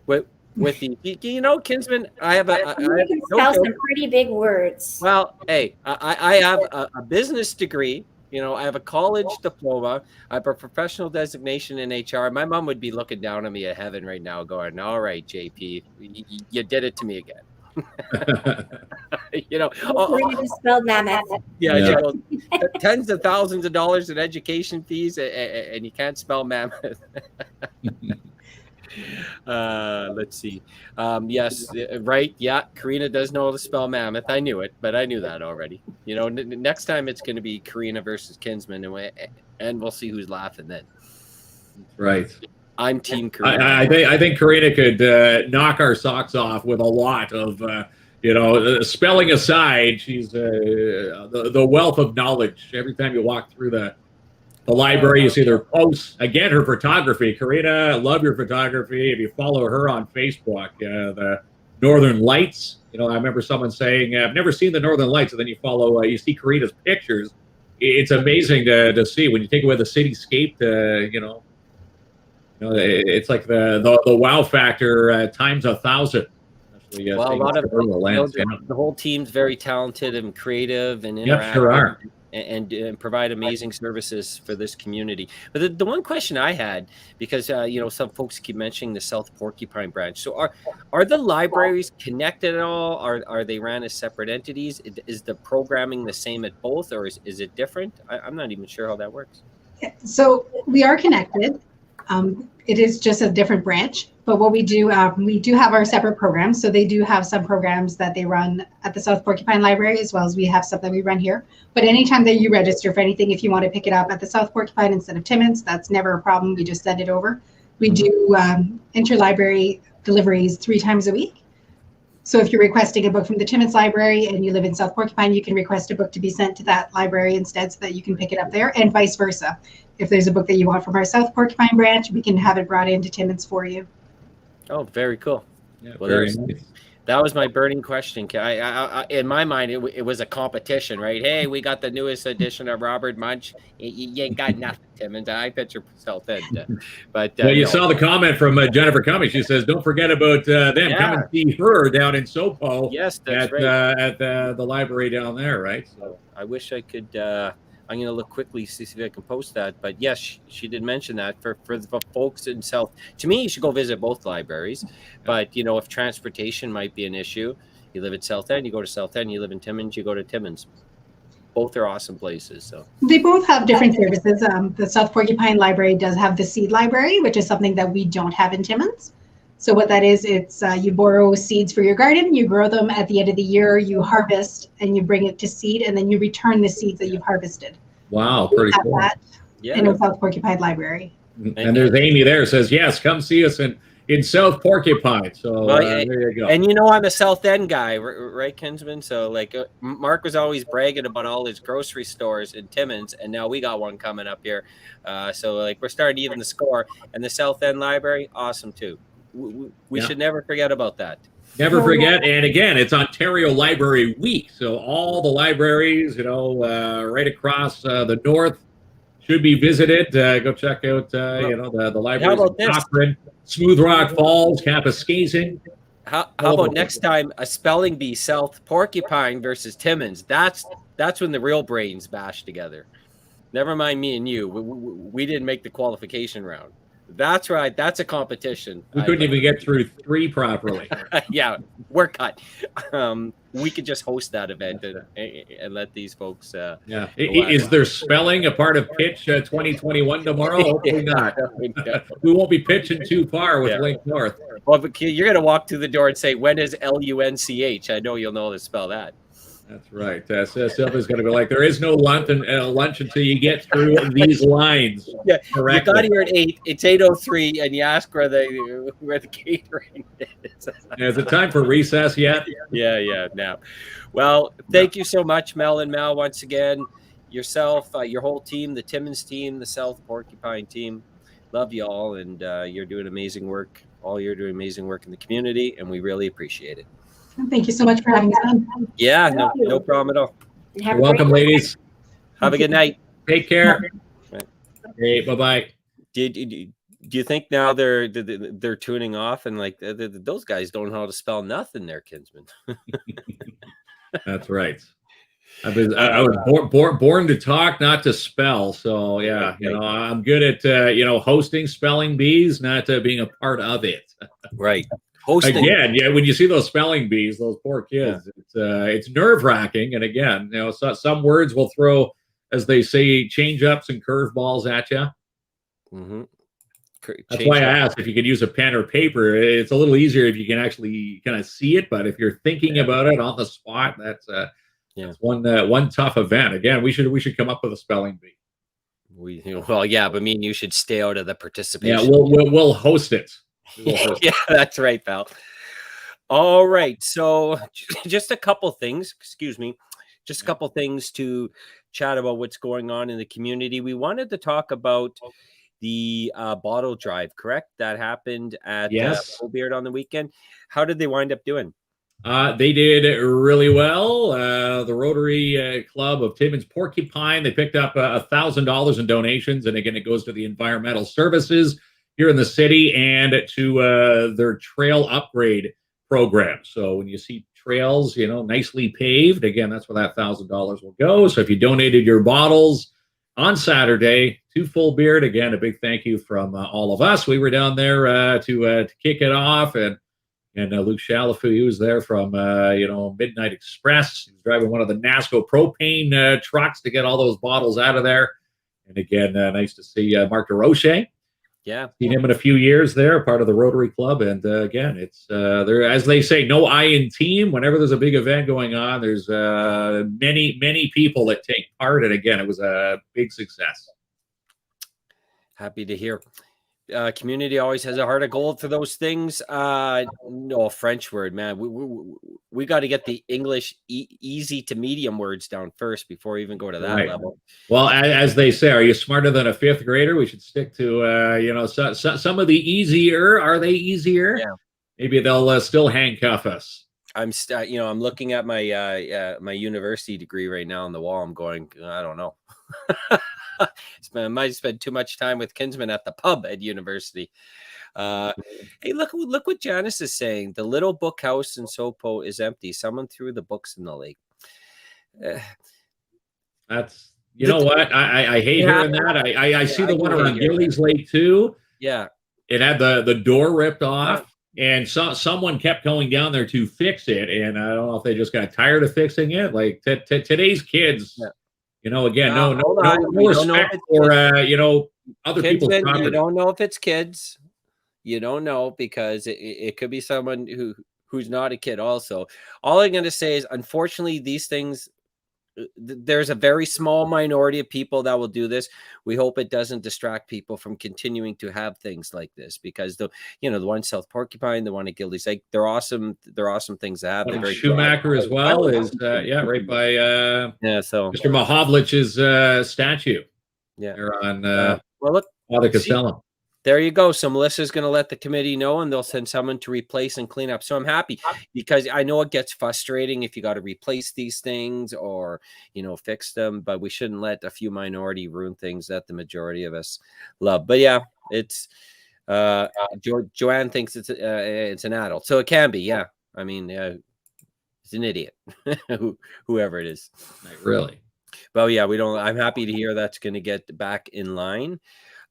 With the, Kinsman, I can spell some pretty big words. Well, hey, I have a business degree. I have a college diploma. I have a professional designation in HR. My mom would be looking down on me at heaven right now, going, "All right, JP, you did it to me again." Karina spelled mammoth. Yeah. Tens of thousands of dollars in education fees, and you can't spell mammoth. Let's see. Yes, right. Yeah, Karina does know how to spell mammoth. I knew it, but I knew that already. Next time it's going to be Karina versus Kinsman, and we'll see who's laughing then. Right. I'm Team Karina. I think Karina could knock our socks off with a lot of, spelling aside. She's the wealth of knowledge. Every time you walk through the library, you see their posts. Again, her photography. Karina, I love your photography. If you follow her on Facebook, the Northern Lights. I remember someone saying, "I've never seen the Northern Lights," and then you follow, you see Karina's pictures. It's amazing to see when you take away the cityscape. It's like the wow factor times 1,000. Well, a lot of the whole team's very talented and creative and interactive. Yep, sure are. And provide amazing services for this community. But the one question I had, because some folks keep mentioning the South Porcupine branch. So are the libraries connected at all? Are they ran as separate entities? Is the programming the same at both, or is it different? I'm not even sure how that works. So we are connected. It is just a different branch. But what we do have our separate programs. So they do have some programs that they run at the South Porcupine Library, as well as we have stuff that we run here. But anytime that you register for anything, if you want to pick it up at the South Porcupine instead of Timmins, that's never a problem. We just send it over. We do interlibrary deliveries 3 times a week. So if you're requesting a book from the Timmins Library and you live in South Porcupine, you can request a book to be sent to that library instead so that you can pick it up there, and vice versa. If there's a book that you want from our South Porcupine branch, we can have it brought into Timmins for you. Oh, very cool. Yeah, well, very nice. That was my burning question. I in my mind, it was a competition, right? Hey, we got the newest edition of Robert Munch. You ain't got nothing, Timmins. I picture South End. But you saw the comment from Jennifer Cummings. She says, "Don't forget about them. Come and see her down in Sopo." Yes, that's right. At the library down there, right? So I wish I could. I'm going to look quickly, see if I can post that. But yes, she did mention that for the folks in South. To me, you should go visit both libraries. But, if transportation might be an issue, you live at South End, you go to South End. You live in Timmins, you go to Timmins. Both are awesome places. So they both have different services. The South Porcupine Library does have the seed library, which is something that we don't have in Timmins. So what that is, it's you borrow seeds for your garden, you grow them at the end of the year, you harvest, and you bring it to seed, and then you return the seeds that you've harvested. Wow, pretty cool. That in the South Porcupine Library. And there's Amy there says, "Yes, come see us in South Porcupine." So there you go. And I'm a South End guy, right, Kinsman? So Mark was always bragging about all his grocery stores in Timmins, and now we got one coming up here. So we're starting to even the score. And the South End Library, awesome too. We should never forget about that. Never forget. And again, it's Ontario Library Week. So all the libraries, right across the north should be visited. Go check out, the libraries in Cochrane, Smooth Rock Falls, Kapuskasing. How about next time a spelling bee, South Porcupine versus Timmins? That's when the real brains bash together. Never mind me and you. We didn't make the qualification round. That's right. That's a competition. We couldn't even get through 3 properly. Yeah, we're cut. We could just host that event and let these folks. Is there spelling a part of Pitch 2021 tomorrow? Hopefully not. We won't be pitching too far with Link North. Well, but you're going to walk through the door and say, "When is LUNCH?" I know you'll know how to spell that. That's right. Sylvia's going to be like, there is no lunch until you get through these lines. Yeah, correctly. you got here at 8. It's 8:03, and you ask where the catering is. Is it time for recess yet? Yeah. Now, well, thank you so much, Mel and Mal, once again. Yourself, your whole team, the Timmins team, the South Porcupine team. Love you all, and you're doing amazing work. You're doing amazing work in the community, and we really appreciate it. Thank you so much for having us on. Yeah, no problem at all. You're welcome, ladies. Have a good night. Take care. Hey, bye-bye. Do you think now they're tuning off and like those guys don't know how to spell nothing there, Kinsman? That's right. I was born to talk, not to spell. So yeah, I'm good at hosting spelling bees, not being a part of it. Right. Hosting. Again, yeah. When you see those spelling bees, those poor kids, it's nerve-wracking. And again, some words will throw, as they say, change-ups and curveballs at you. Mm-hmm. That's why I asked if you could use a pen or paper. It's a little easier if you can actually kind of see it. But if you're thinking about it on the spot, that's one tough event. Again, we should come up with a spelling bee. But me and you should stay out of the participation. Yeah, we'll host it. Yeah, that's right, pal. All right, so just a couple things. Excuse me, just a couple things to chat about what's going on in the community. We wanted to talk about the bottle drive, correct? That happened at Full Beard on the weekend. How did they wind up doing? They did really well. The Rotary Club of Timmins Porcupine, they picked up $1,000 in donations, and again, it goes to the environmental services here in the city and to their trail upgrade program. So when you see trails, nicely paved, again, that's where that $1,000 will go. So if you donated your bottles on Saturday to Full Beard, again, a big thank you from all of us. We were down there to kick it off, and Luke Shalafu, he was there from Midnight Express. He was driving one of the NASCO propane trucks to get all those bottles out of there. And again, nice to see Mark DeRoche. Yeah, seen him in a few years there, part of the Rotary Club. And again, it's there, as they say, no I in team. Whenever there's a big event going on, there's many people that take part. And again, it was a big success. Happy to hear. Community always has a heart of gold for those things. No French word, man. We got to get the English easy to medium words down first before we even go to that level. Well, as they say, are you smarter than a fifth grader? We should stick to some of the easier. Are they easier? Yeah. Maybe they'll still handcuff us. I'm looking at my my university degree right now on the wall. I'm going, I don't know. I might spend too much time with Kinsman at the pub at university. Hey, look what Janice is saying. The little book house in Sopo is empty. Someone threw the books in the lake. That's what I hate hearing that. I see the one around Gillies Lake too. Yeah, it had the door ripped off, and someone kept going down there to fix it, and I don't know if they just got tired of fixing it. Like today's kids. Yeah. Again, no respect for other people's property. You don't know if it's kids. You don't know because it could be someone who's not a kid. Also, all I'm going to say is, unfortunately, these things. There's a very small minority of people that will do this. We hope it doesn't distract people from continuing to have things like this, because the one South Porcupine, the one at Gillies Lake, they're awesome. They're awesome things to have. Very Schumacher as well is right by so Mr. Mahovlich's statue. Yeah, they're on look, Father Castellum. There you go. So Melissa's going to let the committee know, and they'll send someone to replace and clean up. So I'm happy, because I know it gets frustrating if you got to replace these things or, fix them, but we shouldn't let a few minority ruin things that the majority of us love. But yeah, it's Joanne thinks it's an adult. So it can be. Yeah. I mean, it's an idiot, whoever it is. Really? Well, yeah, I'm happy to hear that's going to get back in line.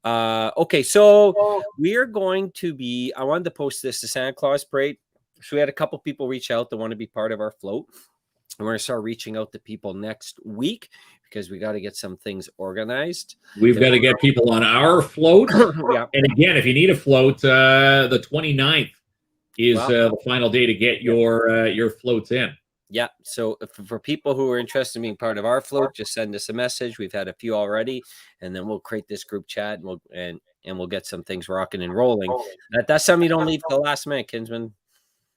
Okay, so we are going to be, I wanted to post this, the Santa Claus Parade. So we had a couple people reach out that want to be part of our float. And we're going to start reaching out to people next week, because we got to get some things organized. We've got to get people on our float. Yeah. And again, if you need a float, the 29th is the final day to get your floats in. Yeah. So for people who are interested in being part of our float, just send us a message. We've had a few already, and then we'll create this group chat, and we'll get some things rocking and rolling. That's something you don't leave till the last minute, Kinsman.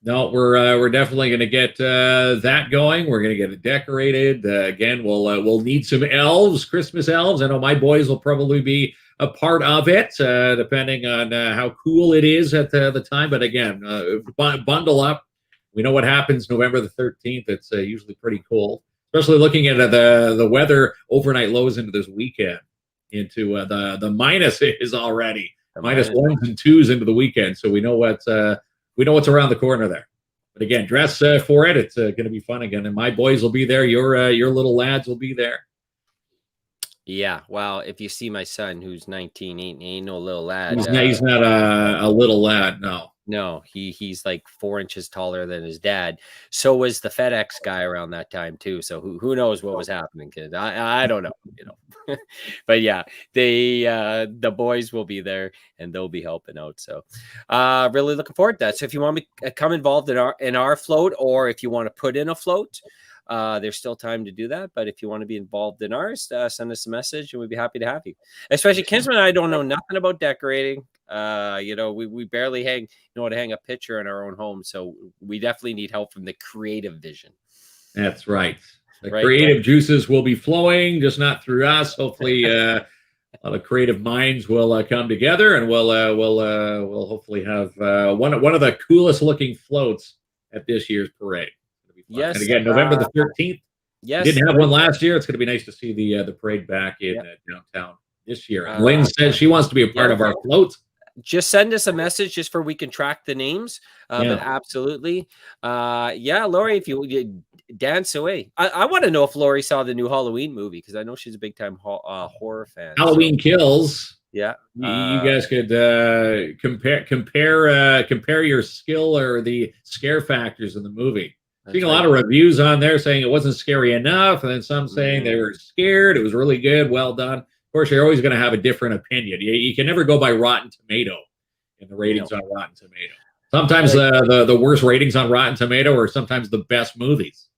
No, we're definitely going to get that going. We're going to get it decorated. Again, we'll need some elves, Christmas elves. I know my boys will probably be a part of it, depending on how cool it is at the time. But again, bundle up. We know what happens November the 13th. It's usually pretty cold, especially looking at the weather. Overnight lows into this weekend, into the minuses already, minus ones and twos into the weekend. So we know what's around the corner there. But again, dress for it. It's going to be fun again, and my boys will be there. Your little lads will be there. Yeah, well, if you see my son, who's 19, ain't no little lad. He's not a little lad, no. No, he's like 4 inches taller than his dad. So was the FedEx guy around that time too. So who knows what was happening, kid? I don't know, But yeah, the boys will be there and they'll be helping out. So really looking forward to that. So if you want to come involved in our float, or if you want to put in a float, there's still time to do that. But if you want to be involved in ours, send us a message and we'd be happy to have you. Especially Kinsman and I don't know nothing about decorating. We barely know how to hang a picture in our own home. So we definitely need help from the creative vision. That's right. The creative juices will be flowing, just not through us. Hopefully, a lot of creative minds will come together, and we'll hopefully have one of the coolest looking floats at this year's parade. Yes. And again, November the 13th. Yes. We didn't have one last year. It's going to be nice to see the parade back in downtown this year. And Lynn says she wants to be a part of our float. Just send us a message just for we can track the names. But absolutely. Lori, if you dance away. I want to know if Lori saw the new Halloween movie, because I know she's a big time horror fan. Halloween Kills. Yeah. You guys could compare your skill or the scare factors in the movie. Seeing a lot of reviews on there saying it wasn't scary enough, and then some saying they were scared. It was really good, well done. Of course, you're always going to have a different opinion. You can never go by Rotten Tomato in the ratings on Rotten Tomato. Sometimes the worst ratings on Rotten Tomato are sometimes the best movies.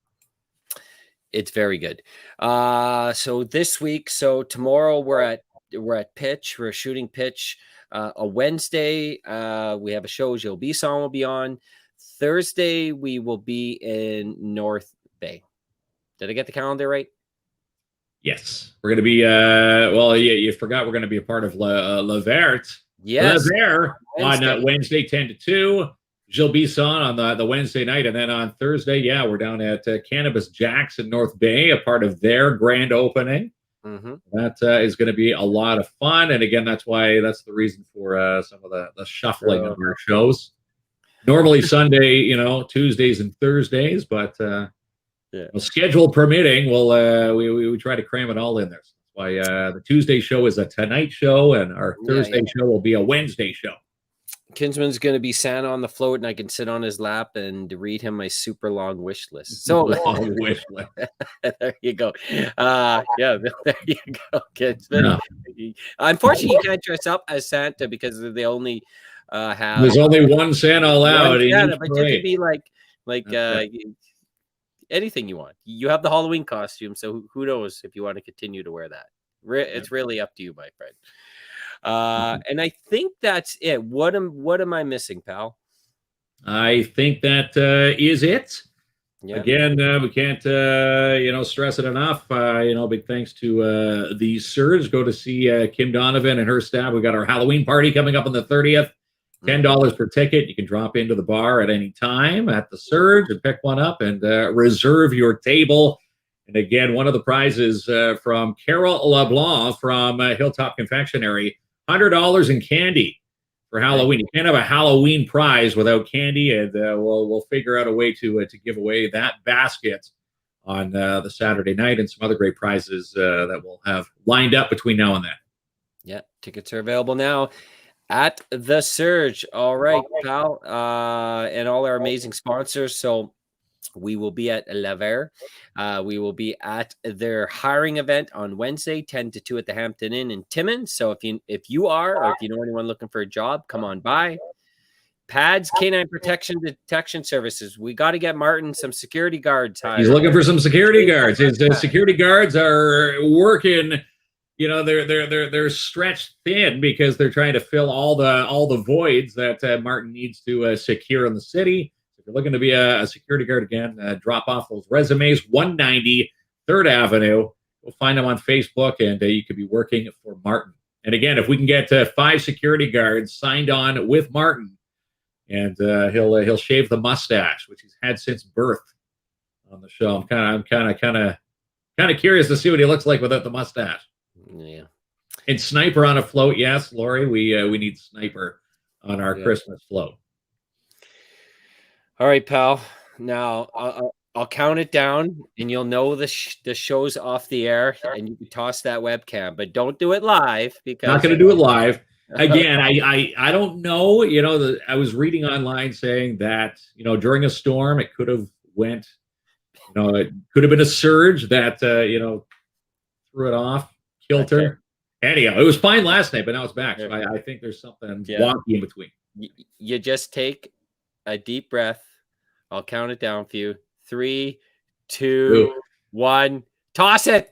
It's very good. So this week, tomorrow we're at Pitch. We're shooting Pitch. A Wednesday, we have a show. Joe Bisson will be on. Thursday, we will be in North Bay. Did I get the calendar right? Yes. We're going to be, you forgot we're going to be a part of Le Vert. Yes. Le Vert on Wednesday, 10 to 2. Gilles Bisson on the Wednesday night. And then on Thursday, we're down at Cannabis Jack's in North Bay, a part of their grand opening. Mm-hmm. That is going to be a lot of fun. And again, that's the reason for some of the shuffling of our shows. Normally Sunday, Tuesdays and Thursdays, but schedule permitting, we try to cram it all in there. So that's why the Tuesday show is a tonight show, and our Thursday show will be a Wednesday show. Kinsman's going to be Santa on the float, and I can sit on his lap and read him my super long wish list. So long wish list. There you go. There you go, Kinsman. No. Unfortunately, you can't dress up as Santa because they only have. There's only one Santa allowed. Santa, but you could be like anything you want. You have the Halloween costume, so who knows if you want to continue to wear that. It's really up to you, my friend. And I think that's it. What am I missing, pal? I think that is it. Yeah. Again, we can't stress it enough. Big thanks to the Surge. Go to see Kim Donovan and her staff. We got our Halloween party coming up on the 30th. $10 per ticket. You can drop into the bar at any time at the Surge and pick one up and reserve your table. And again, one of the prizes from Carol LeBlanc from Hilltop Confectionery, $100 in candy for Halloween. You can't have a Halloween prize without candy, and we'll figure out a way to give away that basket on the Saturday night, and some other great prizes that we'll have lined up between now and then. Yeah, tickets are available now at the Surge. All right, pal, and all our amazing sponsors. So we will be at Le Vert. We will be at their hiring event on Wednesday, 10 to 2 at the Hampton Inn in Timmins. So if you are, or if you know anyone looking for a job, come on by. Pads, Canine Detection Services. We got to get Martin some security guards hired. He's looking for some security guards. His security guards are working. You know, they're stretched thin because they're trying to fill all the voids that Martin needs to secure in the city. If you're looking to be a security guard again, drop off those resumes. 190 3rd Avenue. We'll find them on Facebook, and you could be working for Martin. And again, if we can get 5 security guards signed on with Martin, and he'll shave the mustache, which he's had since birth on the show. I'm kind of curious to see what he looks like without the mustache. Yeah. And Sniper on a float, yes, Lori. We need Sniper on our Christmas float. All right, pal. Now I'll count it down, and you'll know the show's off the air, and you can toss that webcam, but don't do it live because not going to do it live. Again, I don't know. You know, I was reading online saying that, you know, during a storm, it could have went. You know, it could have been a surge that you know, threw it off kilter. Anyhow, it was fine last night, but now it's back. So I think there's something wonky in between. You just take a deep breath. I'll count it down for you. 3, 2, 1. Toss it.